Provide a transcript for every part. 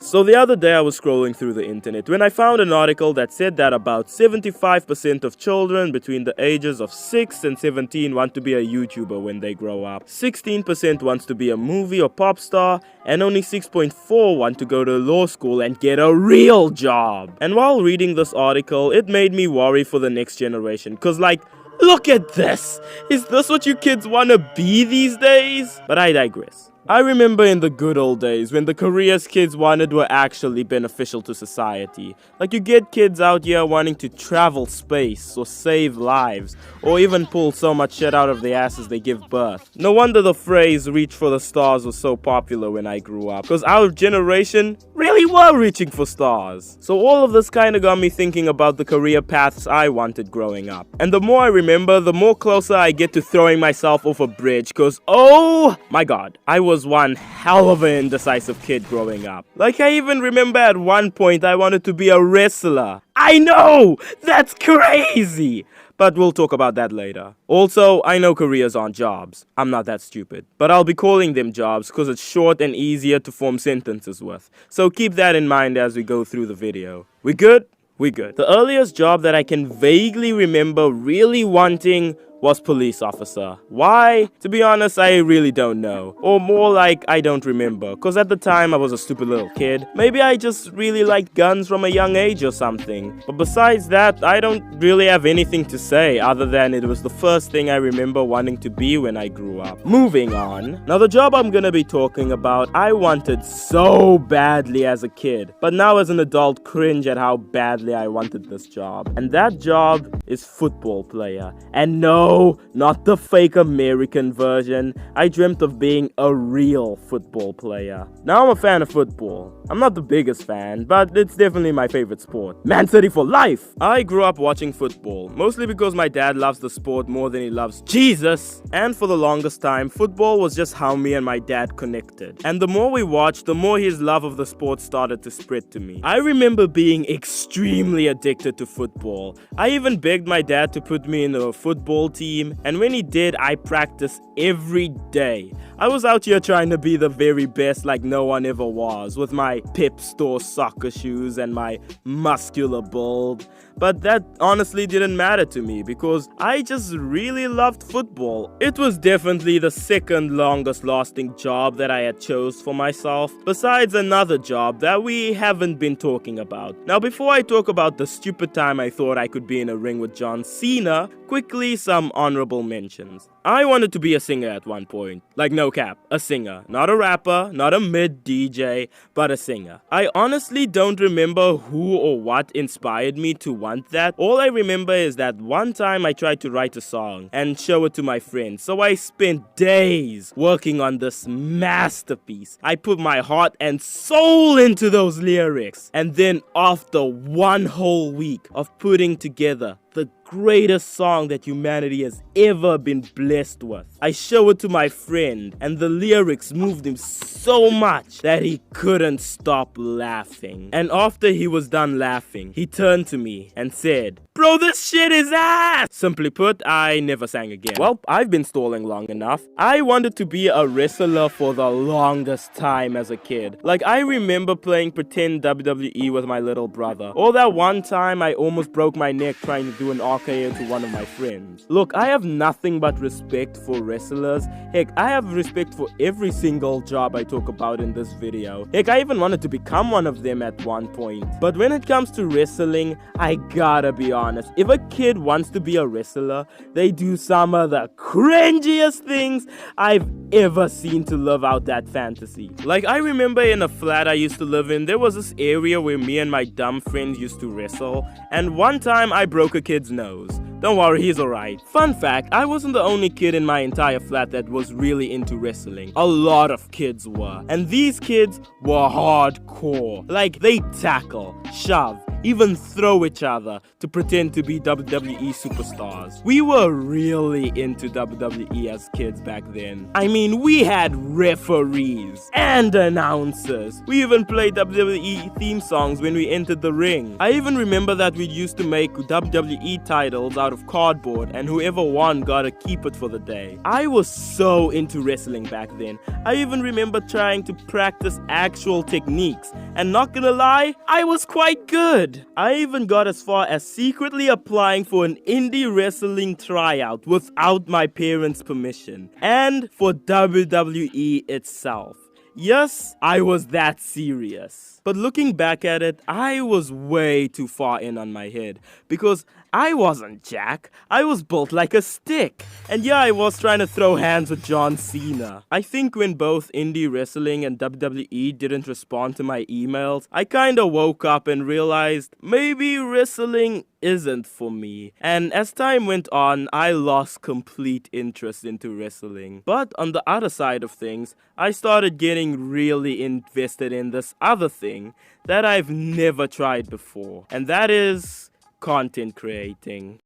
So the other day I was scrolling through the internet when I found an article that said that about 75% of children between the ages of 6 and 17 want to be a YouTuber when they grow up. 16% wants to be a movie or pop star, and only 6.4 want to go to law school and get a real job. And while reading this article, it made me worry for the next generation, cause like, look at this! Is this what you kids wanna be these days? But I digress. I remember in the good old days when the careers kids wanted were actually beneficial to society. Like you get kids out here wanting to travel space or save lives or even pull so much shit out of their asses they give birth. No wonder the phrase reach for the stars was so popular when I grew up, because our generation really were reaching for stars. So all of this kinda got me thinking about the career paths I wanted growing up. And the more I remember, the more closer I get to throwing myself off a bridge, cause oh my god, I was one hell of an indecisive kid growing up. Like I even remember at one point I wanted to be a wrestler. I know! That's crazy! But we'll talk about that later. Also, I know careers aren't jobs. I'm not that stupid. But I'll be calling them jobs because it's short and easier to form sentences with. So keep that in mind as we go through the video. We good? We good. The earliest job that I can vaguely remember really wanting was police officer. Why? To be honest, I really don't know. Or more like, I don't remember. Cause at the time, I was a stupid little kid. Maybe I just really liked guns from a young age or something. But besides that, I don't really have anything to say other than it was the first thing I remember wanting to be when I grew up. Moving on. Now the job I'm gonna be talking about, I wanted so badly as a kid. But now as an adult, cringe at how badly I wanted this job. And that job is football player. And no, not the fake American version. I dreamt of being a real football player. Now I'm a fan of football. I'm not the biggest fan, but it's definitely my favorite sport. Man City for life! I grew up watching football, mostly because my dad loves the sport more than he loves Jesus. And for the longest time, football was just how me and my dad connected. And the more we watched, the more his love of the sport started to spread to me. I remember being extremely addicted to football. I even begged my dad to put me in a football team, and when he did, I practiced every day. I was out here trying to be the very best like no one ever was, with my Pep Store soccer shoes and my muscular build. But that honestly didn't matter to me because I just really loved football. It was definitely the second longest lasting job that I had chose for myself, besides another job that we haven't been talking about. Now before I talk about the stupid time I thought I could be in a ring with John Cena, quickly some honorable mentions. I wanted to be a singer at one point. Like no cap, a singer. Not a rapper, not a mid DJ, but a singer. I honestly don't remember who or what inspired me to want that. All I remember is that one time I tried to write a song and show it to my friends. So I spent days working on this masterpiece. I put my heart and soul into those lyrics. And then after one whole week of putting together the greatest song that humanity has ever been blessed with, I show it to my friend, and the lyrics moved him so much that he couldn't stop laughing. And after he was done laughing, he turned to me and said, "Bro, this shit is ass!" Simply put, I never sang again. Well, I've been stalling long enough. I wanted to be a wrestler for the longest time as a kid. Like, I remember playing pretend WWE with my little brother. Or that one time I almost broke my neck trying to do an RKO to one of my friends. Look, I have nothing but respect for wrestlers. Heck, I have respect for every single job I talk about in this video. Heck, I even wanted to become one of them at one point. But when it comes to wrestling, I gotta be honest. If a kid wants to be a wrestler, they do some of the cringiest things I've ever seen to live out that fantasy. Like, I remember in a flat I used to live in, there was this area where me and my dumb friends used to wrestle, and one time I broke a kid's nose. Don't worry, he's alright. Fun fact, I wasn't the only kid in my entire flat that was really into wrestling. A lot of kids were. And these kids were hardcore. Like, they tackle, shove, even throw each other to pretend to be WWE superstars. We were really into WWE as kids back then. I mean, we had referees and announcers. We even played WWE theme songs when we entered the ring. I even remember that we used to make WWE titles out of cardboard, and whoever won got to keep it for the day. I was so into wrestling back then. I even remember trying to practice actual techniques, and not gonna lie, I was quite good. I even got as far as secretly applying for an indie wrestling tryout without my parents' permission, and for WWE itself. Yes, I was that serious. But looking back at it, I was way too far in on my head, because I wasn't Jack. I was built like a stick. And yeah, I was trying to throw hands with John Cena. I think when both indie wrestling and WWE didn't respond to my emails, I kinda woke up and realized maybe wrestling isn't for me. And as time went on, I lost complete interest into wrestling. But on the other side of things, I started getting really invested in this other thing that I've never tried before. And that is content creating.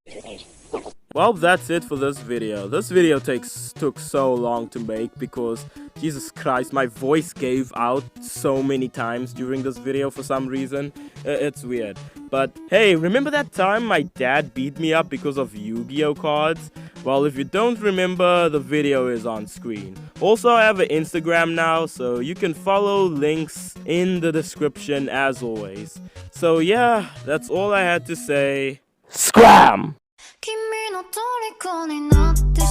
Well, that's it for this video. This video took so long to make because, Jesus Christ, my voice gave out so many times during this video for some reason. It's weird. But hey, remember that time my dad beat me up because of Yu-Gi-Oh cards? Well, if you don't remember, the video is on screen. Also, I have an Instagram now, so you can follow, links in the description as always. So yeah, that's all I had to say. Scram! 君の虜になって